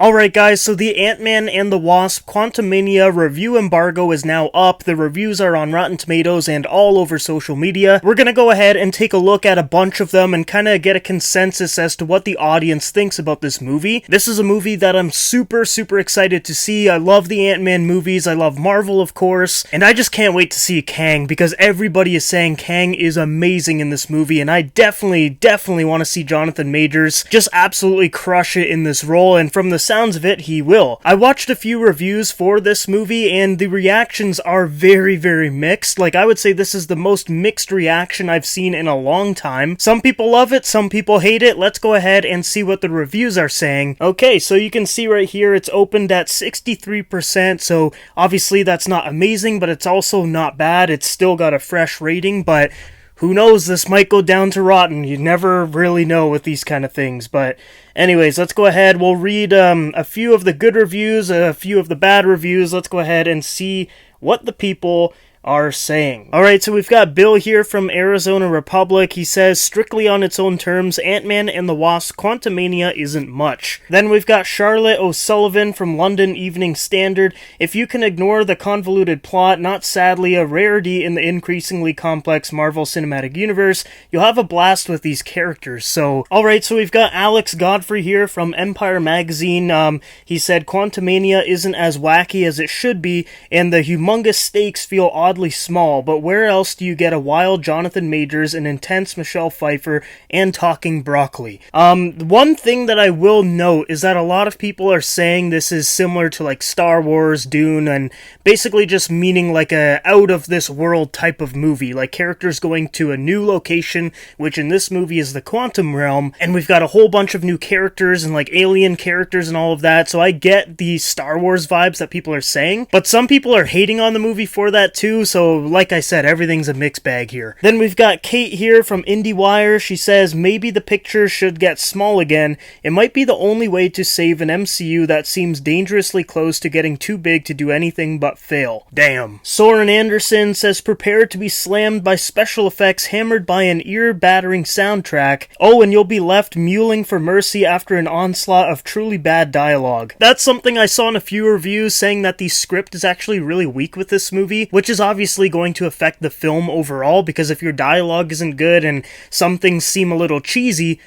Alright guys, so the Ant-Man and the Wasp Quantumania review embargo is now up. The reviews are on Rotten Tomatoes and all over social media. We're gonna go ahead and take a look at a bunch of them and kinda get a consensus as to what the audience thinks about this movie. This is a movie that I'm super excited to see. I love the Ant-Man movies, I love Marvel of course, and I just can't wait to see Kang because everybody is saying Kang is amazing in this movie, and I definitely want to see Jonathan Majors just absolutely crush it in this role, and from the sounds of it, he will. I watched a few reviews for this movie, and the reactions are very mixed. Like, I would say this is the most mixed reaction I've seen in a long time. Some people love it, some people hate it. Let's go ahead and see what the reviews are saying. Okay, so you can see right here, it's opened at 63%, so obviously that's not amazing, but it's also not bad. It's still got a fresh rating, but who knows, this might go down to rotten. You never really know with these kind of things. But anyways, let's go ahead. We'll read a few of the good reviews, a few of the bad reviews. Let's go ahead and see what the people are saying. Alright, so we've got Bill here from Arizona Republic. He says, strictly on its own terms, Ant-Man and the Wasp Quantumania isn't much. Then we've got Charlotte O'Sullivan from London Evening Standard. If you can ignore the convoluted plot, not sadly a rarity in the increasingly complex Marvel Cinematic Universe, you'll have a blast with these characters. So, alright, so we've got Alex Godfrey here from Empire Magazine. He said, Quantumania isn't as wacky as it should be, and the humongous stakes feel oddly small, but where else do you get a wild Jonathan Majors, an intense Michelle Pfeiffer, and talking broccoli? One thing that I will note is that a lot of people are saying this is similar to like Star Wars, Dune, and basically just meaning like a out-of-this-world type of movie, like characters going to a new location, which in this movie is the quantum realm, and we've got a whole bunch of new characters and like alien characters and all of that, so I get the Star Wars vibes that people are saying, but some people are hating on the movie for that too. So like I said, everything's a mixed bag here. Then we've got Kate here from IndieWire. She says, maybe the picture should get small again. It might be the only way to save an MCU that seems dangerously close to getting too big to do anything but fail. Damn. Soren Anderson says, prepare to be slammed by special effects hammered by an ear-battering soundtrack. Oh, and you'll be left mewling for mercy after an onslaught of truly bad dialogue. That's something I saw in a few reviews saying that the script is actually really weak with this movie, which is obviously going to affect the film overall, because if your dialogue isn't good and some things seem a little cheesy,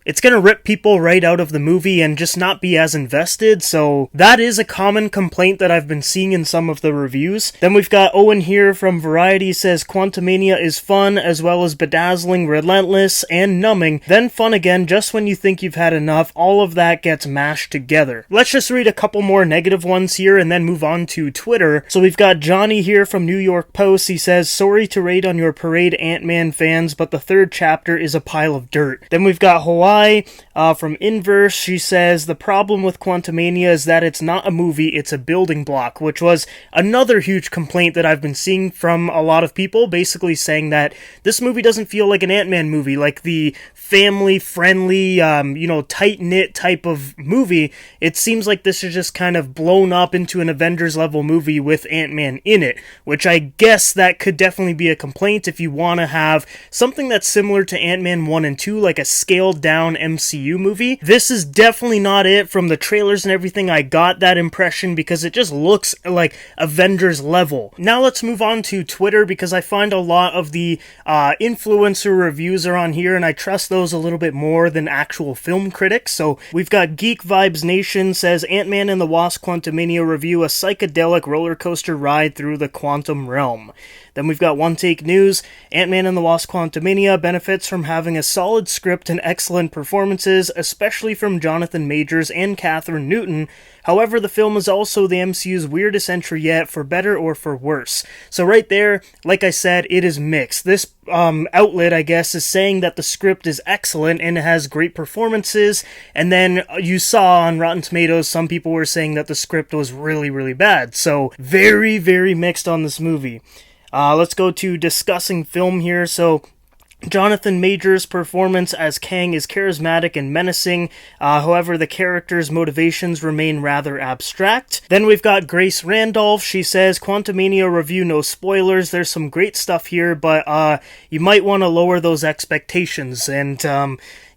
it's gonna rip people right out of the movie and just not be as invested, so that is a common complaint that I've been seeing in some of the reviews. Then we've got Owen here from Variety, says, Quantumania is fun, as well as bedazzling, relentless, and numbing, then fun again just when you think you've had enough. All of that gets mashed together. Let's just read a couple more negative ones here and then move on to Twitter. So we've got Johnny here from New York Post. He says, sorry to raid on your parade, Ant-Man fans, but the third chapter is a pile of dirt. Then we've got Hawaii from Inverse. She says, the problem with Quantumania is that it's not a movie, it's a building block, which was another huge complaint that I've been seeing from a lot of people, basically saying that this movie doesn't feel like an Ant-Man movie, like the family-friendly, tight-knit type of movie. It seems like this is just kind of blown up into an Avengers-level movie with Ant-Man in it, which I guess that could definitely be a complaint if you want to have something that's similar to Ant-Man 1 and 2, like a scaled-down MCU movie. This is definitely not it. From the trailers and everything, I got that impression because it just looks like Avengers level. Now let's move on to Twitter, because I find a lot of the influencer reviews are on here, and I trust those a little bit more than actual film critics. So we've got Geek Vibes Nation says, Ant-Man and the Wasp Quantumania review, a psychedelic roller coaster ride through the quantum realm. Then we've got One Take News. Ant-Man and the Wasp Quantumania benefits from having a solid script and excellent performances, especially from Jonathan Majors and Catherine Newton. However, the film is also the MCU's weirdest entry yet, for better or for worse. So right there, like I said, it is mixed. This outlet, I guess, is saying that the script is excellent and it has great performances, and then you saw on Rotten Tomatoes, some people were saying that the script was really bad. So very mixed on this movie. Let's go to discussing film here. So Jonathan Majors' performance as Kang is charismatic and menacing, however the character's motivations remain rather abstract. Then we've got Grace Randolph. She says, Quantumania review, no spoilers, there's some great stuff here, but you might want to lower those expectations. And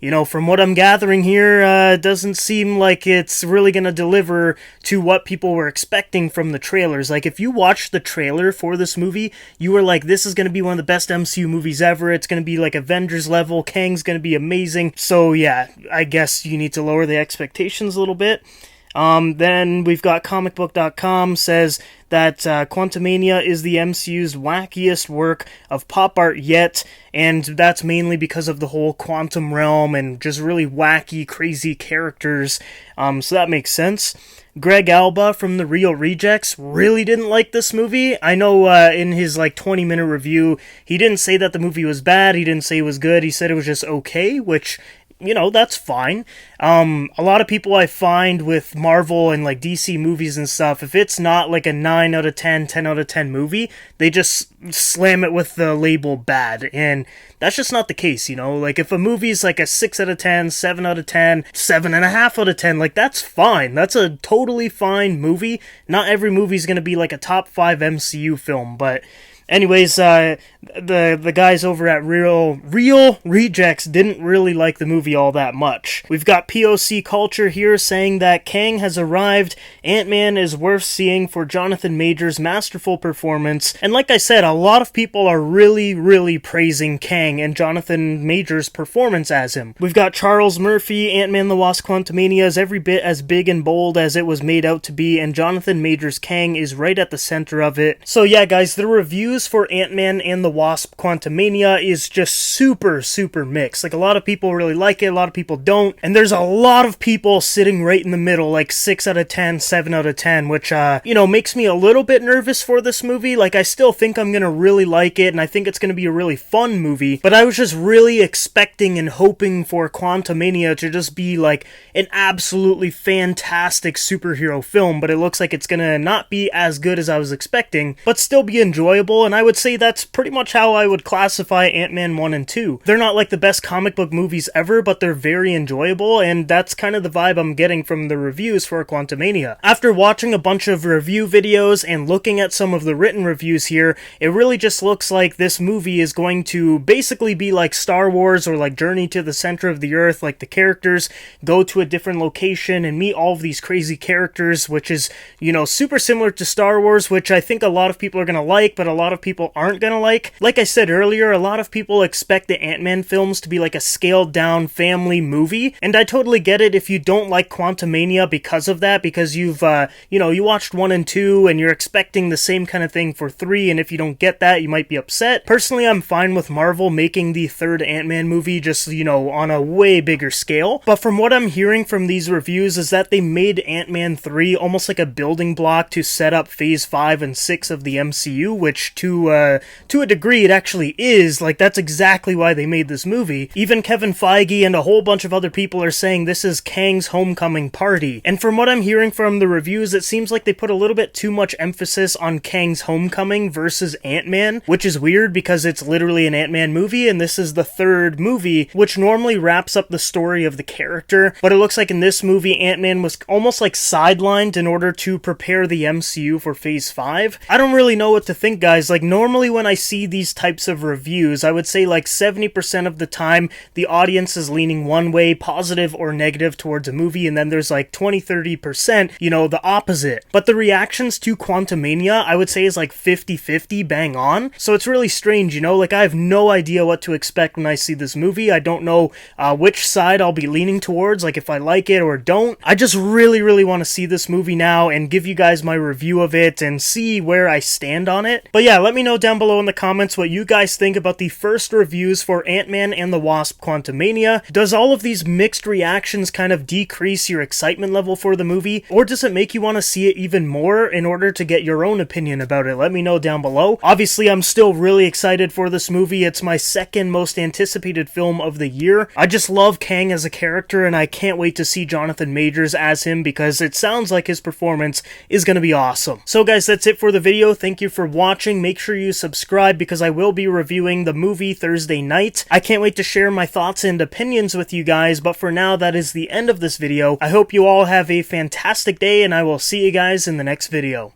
you know, from what I'm gathering here, it doesn't seem like it's really gonna deliver to what people were expecting from the trailers. Like, if you watched the trailer for this movie, you were like, this is gonna be one of the best MCU movies ever, it's gonna be like Avengers level, Kang's gonna be amazing. So yeah, I guess you need to lower the expectations a little bit. Then we've got comicbook.com says that Quantumania is the MCU's wackiest work of pop art yet, and that's mainly because of the whole quantum realm and just really wacky, crazy characters, so that makes sense. Greg Alba from The Real Rejects really didn't like this movie. I know in his like 20-minute review, he didn't say that the movie was bad, he didn't say it was good, he said it was just okay, which, you know, that's fine. A lot of people I find with Marvel and like DC movies and stuff, if it's not like a 9 out of 10, 10 out of 10 movie, they just slam it with the label bad, and that's just not the case, you know? Like, if a movie's like a 6 out of 10, 7 out of 10, 7.5 out of 10, like, that's fine. That's a totally fine movie. Not every movie's gonna be like a top 5 MCU film, but anyways, the guys over at Real Rejects didn't really like the movie all that much. We've got POC Culture here saying that Kang has arrived, Ant-Man is worth seeing for Jonathan Majors' masterful performance, and like I said, a lot of people are really praising Kang and Jonathan Majors' performance as him. We've got Charles Murphy, Ant-Man the Wasp Quantumania is every bit as big and bold as it was made out to be, and Jonathan Majors' Kang is right at the center of it. So yeah, guys, the reviews for Ant-Man and the Wasp Quantumania is just super mixed. Like, a lot of people really like it, a lot of people don't, and there's a lot of people sitting right in the middle, like 6 out of 10, 7 out of 10, which, you know, makes me a little bit nervous for this movie. Like, I still think I'm gonna really like it, and I think it's gonna be a really fun movie, but I was just really expecting and hoping for Quantumania to just be, like, an absolutely fantastic superhero film, but it looks like it's gonna not be as good as I was expecting, but still be enjoyable, and I would say that's pretty much how I would classify Ant-Man 1 and 2. They're not like the best comic book movies ever, but they're very enjoyable, and that's kind of the vibe I'm getting from the reviews for Quantumania. After watching a bunch of review videos and looking at some of the written reviews here, it really just looks like this movie is going to basically be like Star Wars or like Journey to the Center of the Earth. Like, the characters go to a different location and meet all of these crazy characters, which is, you know, super similar to Star Wars, which I think a lot of people are gonna like, but a lot of people aren't gonna like. Like I said earlier, a lot of people expect the Ant-Man films to be like a scaled down family movie, and I totally get it if you don't like Quantumania because of that, because you've, you know, you watched 1 and 2 and you're expecting the same kind of thing for 3, and if you don't get that, you might be upset. Personally, I'm fine with Marvel making the third Ant-Man movie just, you know, on a way bigger scale, but from what I'm hearing from these reviews is that they made Ant-Man 3 almost like a building block to set up Phase 5 and 6 of the MCU, which to a degree it actually is. Like, that's exactly why they made this movie. Even Kevin Feige and a whole bunch of other people are saying this is Kang's homecoming party, and from what I'm hearing from the reviews, it seems like they put a little bit too much emphasis on Kang's homecoming versus Ant-Man, which is weird because it's literally an Ant-Man movie, and this is the third movie, which normally wraps up the story of the character, but it looks like in this movie, Ant-Man was almost like sidelined in order to prepare the MCU for Phase 5. I don't really know what to think, guys. Like, normally when I see these types of reviews, I would say like 70% of the time, the audience is leaning one way, positive or negative towards a movie, and then there's like 20-30%, you know, the opposite. But the reactions to Quantumania, I would say, is like 50-50 bang on, so it's really strange, you know? Like, I have no idea what to expect when I see this movie. I don't know which side I'll be leaning towards, like if I like it or don't. I just really want to see this movie now and give you guys my review of it and see where I stand on it. But yeah, let me know down below in the comments what you guys think about the first reviews for Ant-Man and the Wasp Quantumania. Does all of these mixed reactions kind of decrease your excitement level for the movie, or does it make you want to see it even more in order to get your own opinion about it? Let me know down below. Obviously, I'm still really excited for this movie. It's my second most anticipated film of the year. I just love Kang as a character, and I can't wait to see Jonathan Majors as him because it sounds like his performance is going to be awesome. So guys, that's it for the video. Thank you for watching. Make sure you subscribe because I will be reviewing the movie Thursday night. I can't wait to share my thoughts and opinions with you guys, but for now, that is the end of this video. I hope you all have a fantastic day, and I will see you guys in the next video.